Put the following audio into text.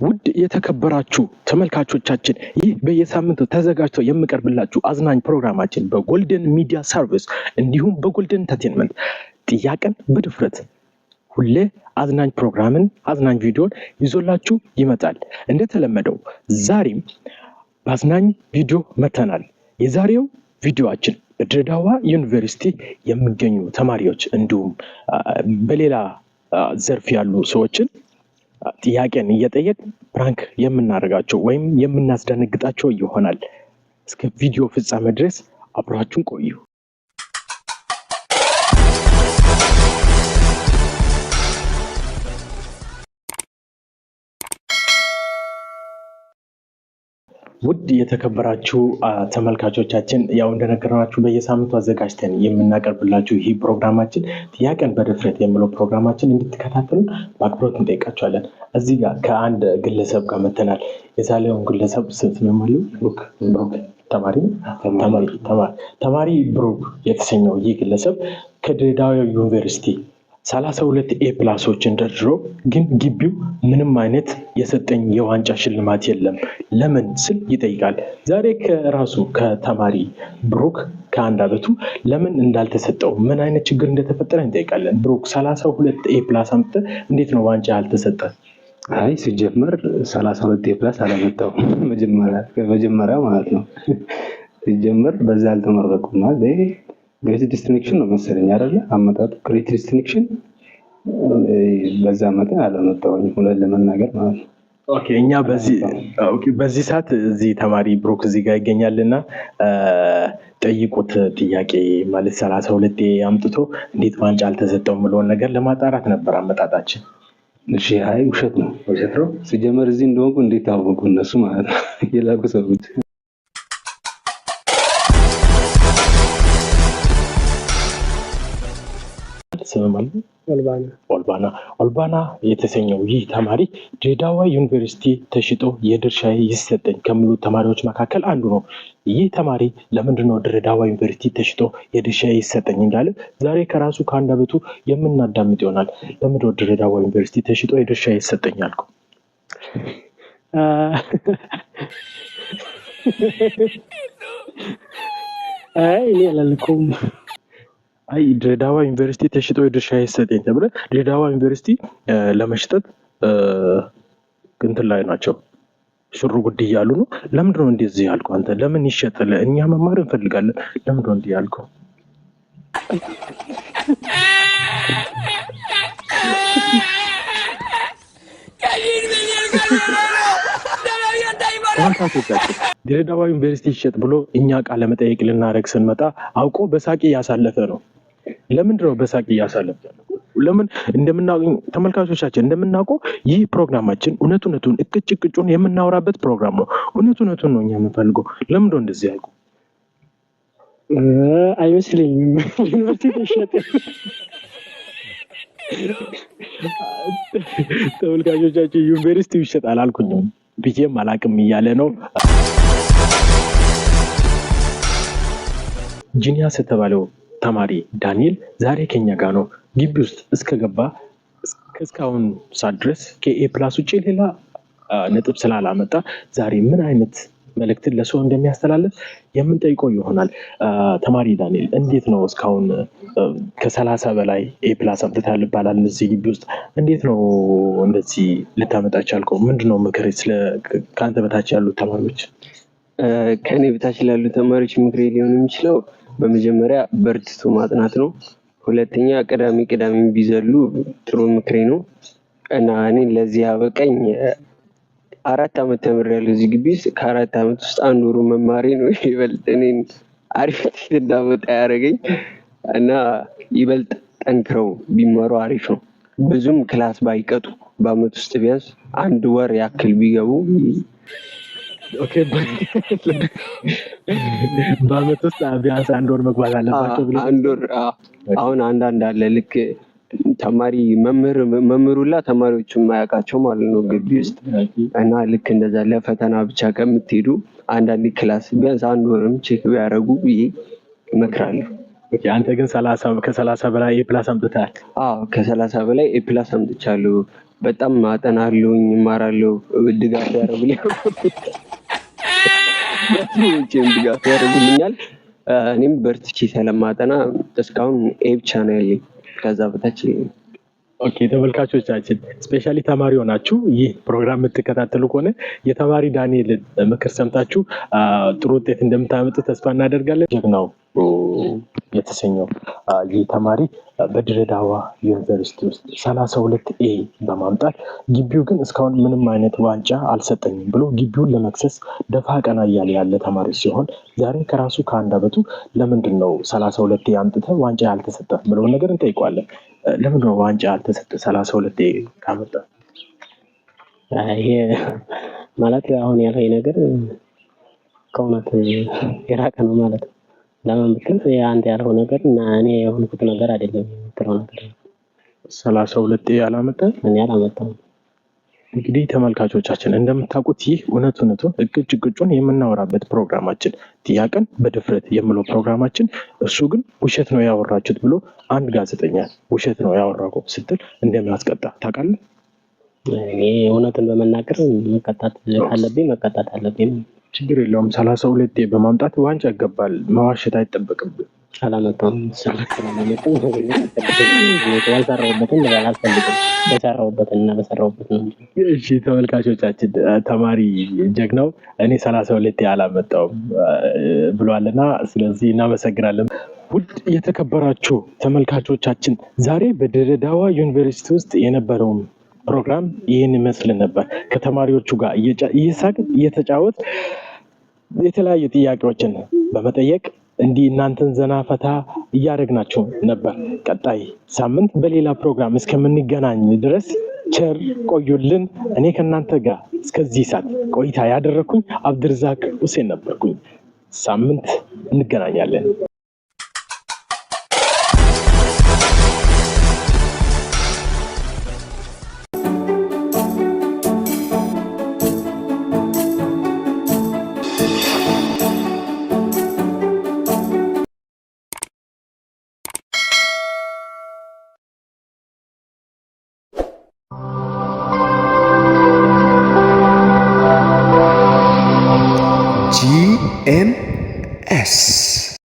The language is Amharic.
ውድ የተከበራችሁ ተመልካቾቻችን ይህ በየሳምንቱ ተዘጋጅቶ የሚቀርብላችሁ አዝናኝ ፕሮግራማችን በጎልደን ሚዲያ ሰርቪስ እንዲሁም በጎልደን ኢንተርቴይንመንት ጥያቄን በድፍረት ሁሌ አዝናኝ ፕሮግራምን አዝናኝ ቪዲዮን ይዞላችሁ ይመጣል። እንደተለመደው ዛሬም በአዝናኝ ቪዲዮ መተናል። የዛሬው ቪዲዮአችን በድሬዳዋ ዩኒቨርሲቲ የሚገኙ ተማሪዎች እንዲሁም በሌላ ዘርፍ ያሉ ሰዎችን ጥያቄን እየጠየቅ ፕራንክ የምናደርጋቸው ወይም የምናስደነግጣቸው ይሆናል። እስከ ቪዲዮ ፍጻሜ ድረስ አብራችሁን ቆዩ። ውድ የተከበራችሁ ተመልካቾቻችን ያው እንደነገርናችሁ በየሳምንቱ አዘጋጅተን የምናቀርብላችሁ ይህ ፕሮግራማችን ጥያቄን በድፍረት የሚለው ፕሮግራማችን እንድትከታተሉ በአክብሮት እንጠይቃችኋለን። እዚህ ጋር ከአንድ ግለሰብ ጋር መተናል። የዛሬውን ግለሰብ ስትመማሉ ተማሪ ብሩክ የተሰኘው ይህ ግለሰብ ከድሬዳዋ ዩኒቨርሲቲ 32 ኤ ፕላሶችን ደርድሮ ግን ግቢው ምንም አይነት የሰጠኝ የዋንጫ ሽልማት የለም ለምን ስል ይጠይቃል። ዛሬ ከራሱ ከተማሪ ብሩክ ከአንደበቱ ለምን እንዳልተሰጠው ምን አይነት ችግር እንደተፈጠረ እንጠይቃለን። ብሩክ 32 ኤ ፕላስ አምጥተህ እንዴት ነው ዋንጫ ያልተሰጠ? አይ ሲጀመር 32 ኤ ፕላስ አላመጣሁም መጀመሪያ ማለት ነው። ሲጀመር በዛ አልተመረኩም ማለት ግሬት ዲስቲንክሽን ነው መሰለኝ አይደለ? አመጣጡ ግሬት ዲስቲንክሽን በዛ መጠን አላመጣሁኝ ሁለት ለመናገር ማለት ነው። ኦኬ እኛ በዚህ ሰዓት እዚህ ተማሪ ብሩክ እዚህ ጋር ይገኛልና ጠይቁት ጥያቄ ማለት 32 አምጥቶ እንዴት ዋንጫ አልተሰጠው ምለውን ነገር ለማጣራት ነበር አመጣጣችን። እሺ አይ ውሸት ነው ሲጀመር እዚህ እንደሆንኩ እንዴት ታወቁ እነሱ ማለት ነው የላኩ ሰዎች። ኦልባና የተሰኘው ይህ ተማሪ ድሬዳዋ ዩኒቨርሲቲ ተሽጦ የድርሻዬ ይሰጠኝ ከሚሉ ተማሪዎች መካከል አንዱ ነው። ይህ ተማሪ ለምንድነው ድሬዳዋ ዩኒቨርሲቲ ተሽጦ የድርሻዬ ይሰጠኝ እንዳለ ዛሬ ከራሱ ከአንደበቱ የምናዳምጥ ይሆናል። ለምንድነው ድሬዳዋ ዩኒቨርሲቲ ተሽጦ የድርሻዬ ይሰጠኝ አልከው? አይ እኔ አላልኩም። አይ ድሬዳዋ ዩኒቨርሲቲ ተሽጦ የድርሻ ይሰጠኝ ተብለ ድሬዳዋ ዩኒቨርሲቲ ለመሽጠት እንትን ላይ ናቸው ሽሩ ጉድ እያሉ ነው። ለምንድነው እንደዚህ ያልከው አንተ? ለምን ይሸጣል? እኛ መማር እንፈልጋለን። ለምንድነው እንደዚህ ያልከው? ድሬዳዋ ዩኒቨርሲቲ ይሸጥ ብሎ እኛ ቃለ መጠይቅ ልናደርግ ስንመጣ አውቆ በሳቂ ያሳለፈ ነው። ለምንድነው በሳቂ ያሳለፈ? ለምን እንደምናውቀው ተመልካቾቻችን እንደምናውቀው ይህ ፕሮግራማችን እውነቱን እቅጭቅጩን የምናወራበት ፕሮግራም ነው። እውነቱን ነው እኛ የምንፈልገው። ለምንድነው እንደዚህ ያልከው? አይመስለኝም ዩኒቨርሲቲ ይሸጥ። ተመልካቾቻችን ዩኒቨርሲቲ ይሸጣል አልኩኝም ብዬም አላቅም እያለ ነው። ጂኒያስ የተባለው ተማሪ ዳንኤል ዛሬ ከኛ ጋር ነው። ግቢ ውስጥ እስከገባ እስካሁን ሰዓት ድረስ ከኤ ፕላስ ውጭ ሌላ ነጥብ ስላላመጣ ዛሬ ምን አይነት መልእክትን ለሰው እንደሚያስተላልፍ የምንጠይቀው ይሆናል። ተማሪ ዳንኤል እንዴት ነው እስካሁን ከ30 በላይ ኤ ፕላስ አምጥተሃል ይባላል እዚህ ግቢ ውስጥ እንዴት ነው እንደዚህ ልታመጣ ቻልከው? ምንድነው ምክር ከአንተ በታች ያሉ ተማሪዎች? ከኔ በታች ያሉ ተማሪዎች ምክር ሊሆን የሚችለው በመጀመሪያ በርትቶ ማጥናት ነው። ሁለተኛ ቅዳሜ ቢዘሉ ጥሩ ምክሬ ነው እና እኔ ለዚህ አበቃኝ 4 አመት ተምሬያለሁ እዚህ ግቢ ውስጥ። ከ4 አመት ውስጥ አንድ ወሩ መማሬ ነው ይበልጥ እኔን አሪፍ እንዳመጣ ያደረገኝ እና ይበልጥ ጠንክረው ቢማሩ አሪፍ ነው። ብዙም ክላስ ባይቀጡ በአመት ውስጥ ቢያንስ አንድ ወር ያክል ቢገቡ ኦኬ በአመት ውስጥ ቢያንስ አንድ ወር መግባት አለባቸው ብሎ አንድ ወር አሁን አንዳንድ አለ ልክ ተማሪ መምህሩላ ተማሪዎችን ማያውቃቸው ማለት ነው ግቢ ውስጥ እና ልክ እንደዛ ለፈተና ብቻ ከምትሄዱ አንዳንድ ክላስ ቢያንስ አንድ ወርም ቼክ ቢያደርጉ ብዬ እመክራለሁ። ኦኬ አንተ ግን 30 ከ30 በላይ ኤ ፕላስ አምጥተሃል። አዎ ከ30 በላይ ኤ ፕላስ አምጥቻለሁ። በጣም አጠናለሁኝ፣ እማራለሁ፣ ድጋፍ ያደርጉልኛል። ጓደኞቼም ድጋፍ ያደርጉልኛል። እኔም በርትቼ ስለማጠና እስካሁን ኤ ብቻ ነው ያለኝ፣ ከዛ በታች የለኝም። ኦኬ ተመልካቾቻችን ስፔሻሊ ተማሪ ሆናችሁ ይህ ፕሮግራም የምትከታተሉ ከሆነ የተማሪ ዳንኤልን ምክር ሰምታችሁ ጥሩ ውጤት እንደምታመጡ ተስፋ እናደርጋለን። ጀግናው የተሰኘው ይህ ተማሪ በድሬዳዋ ዩኒቨርሲቲ ውስጥ 32 ኤ በማምጣት ግቢው ግን እስካሁን ምንም አይነት ዋንጫ አልሰጠኝም ብሎ ግቢውን ለመክሰስ ደፋ ቀና እያለ ያለ ተማሪ ሲሆን ዛሬ ከራሱ ከአንደበቱ ለምንድን ነው 32 ኤ አምጥተህ ዋንጫ ያልተሰጠ ብለውን ነገር እንጠይቀዋለን። ለምንድን ነው ዋንጫ ያልተሰጠ 32 ኤ ካመጣ? ይሄ ማለት አሁን ያልኸኝ ነገር ከእውነት የራቀ ነው ማለት ነው። ለምን ብትል አንተ ያልኸው ነገር እና እኔ የሆንኩት ነገር አይደለም የምትለው ነገር ነው። 32 ኤ አላመጣ እኔ አላመጣሁም። እንግዲህ ተመልካቾቻችን እንደምታውቁት ይህ እውነቱን እቅጩን የምናወራበት ፕሮግራማችን ጥያቄን በድፍረት የምለው ፕሮግራማችን፣ እሱ ግን ውሸት ነው ያወራችሁት ብሎ አንድ ጋዜጠኛ ውሸት ነው ያወራው ስትል እንደሚያስቀጣ ታውቃለህ? እኔ እውነትን በመናገር መቀጣት ካለብኝ መቀጣት አለብኝ። ችግር የለውም። 32 ኤ በማምጣት ዋንጫ ይገባል። መዋሸት አይጠበቅብህ። አላመጣሁም። ያልሰራሁበትን ልበል አልፈልግም። የሰራሁበትን እና በሰራሁበት ነው እንጂ። እሺ ተመልካቾቻችን ተማሪ ጀግናው እኔ 32 ኤ አላመጣሁም ብሏልና ስለዚህ እናመሰግናለን። ውድ የተከበራችሁ ተመልካቾቻችን ዛሬ በድሬዳዋ ዩኒቨርሲቲ ውስጥ የነበረውን ፕሮግራም ይህን ይመስል ነበር። ከተማሪዎቹ ጋር እየሳቅን እየተጫወት የተለያዩ ጥያቄዎችን በመጠየቅ እንዲህ እናንተን ዘና ፈታ እያደረግናችሁ ነበር። ቀጣይ ሳምንት በሌላ ፕሮግራም እስከምንገናኝ ድረስ ቸር ቆዩልን። እኔ ከእናንተ ጋር እስከዚህ ሰዓት ቆይታ ያደረኩኝ አብድርዛቅ ሁሴን ነበርኩኝ። ሳምንት እንገናኛለን። GMS